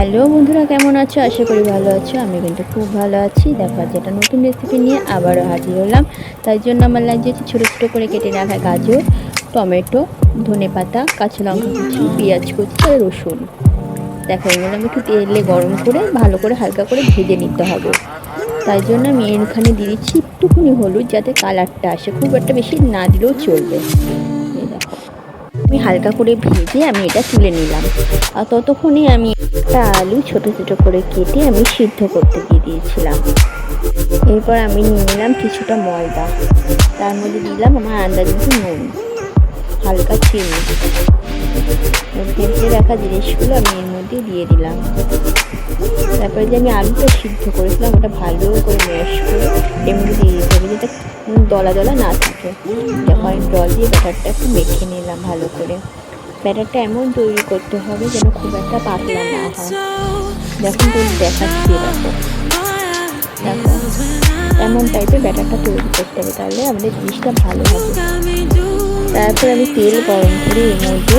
Hello বন্ধুরা, কেমন আছো? আশা করি ভালো আছো। আমি কিন্তু খুব ভালো আছি। দেখো আজ একটা নতুন রেসিপি নিয়ে আবারও হাজির হলাম। তাই জন্য আমার লাগছে ছোটো ছোটো করে কেটে রাখা গাজর, টমেটো, ধনেপাতা, কাঁচা লঙ্কা কুচি, পেঁয়াজ কুচি আর রসুন। দেখো এগুলো আমি একটু তেলে গরম করে ভালো করে হালকা করে ভেজে নিতে হবে। তাই জন্য আমি এখানে দিয়ে দিচ্ছি একটুখানি হলুদ, যাতে কালারটা আসে। খুব একটা বেশি না দিলেও চলবে। এই দেখো আমি হালকা করে ভেজে আমি এটা তুলে নিলাম। আর ততক্ষণে আমি একটা আলু ছোট ছোট করে কেটে আমি সিদ্ধ করতে দিয়ে দিয়েছিলাম। এরপর আমি নিয়ে নিলাম কিছুটা ময়দা, তার মধ্যে দিলাম আমার আন্দাজ মতো নুন, হালকা চিনি। ভেজে রাখা জিনিসগুলো আমি এর মধ্যে দিয়ে দিলাম। তারপরে যে আমি আলুটা সিদ্ধ করেছিলাম ওটা ভালো করে ম্যাশ করে এর মধ্যে দিয়ে দিতে হবে, যাতে দলা দলা না থাকে। যখন জল দিয়ে ব্যাটারটা একটু মেখে নিলাম ভালো করে। ব্যাটারটা এমন তৈরি করতে হবে যেন খুব একটা পাতলা না হয়। যখন তুমি দেখাচ্ছি দেখো এমন টাইপের ব্যাটারটা তৈরি করতে হবে, তাহলে আমাদের জিনিসটা ভালো হবে। তারপর আমি তেল গরম করে এর মধ্যে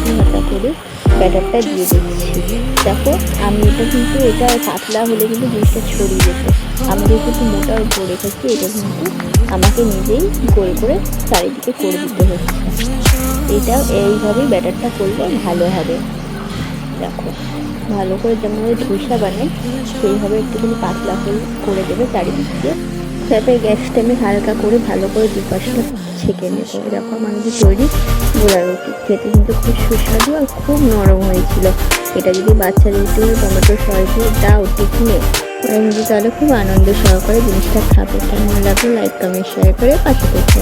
হালকা করে ব্যাটারটা দিয়ে দিচ্ছি। দেখো আমি এটা পাতলা হলে কিন্তু জিনিসটা ছড়িয়ে যেত। আমি যেহেতু মোটা করে রেখেছি, এটা কিন্তু আমাকে নিজেই গোল করে চারিদিকে করে দিতে হচ্ছে। এটাও এইভাবেই ব্যাটারটা করলে ভালো হবে। দেখো ভালো করে যেমন ধোসা বানাই সেইভাবে একটুখানি পাতলা করে দেবে চারিদিকে। তারপরে গ্যাসটা আমি হালকা করে ভালো করে দুপাশটা ছেঁকে নেবো। এরকম আমাদের তৈরি গোলা রুটি খেতে কিন্তু খুব সুস্বাদু আর খুব নরম হয়েছিল। এটা যদি বাচ্চাদের একটু টমেটো সস দিয়ে দাও টিফিনে, ওরা কিন্তু তাহলে খুব আনন্দ সহকারে জিনিসটা খাবে। কেমন লাগলো লাইক কমেন্ট শেয়ার করে পাশে থেকে।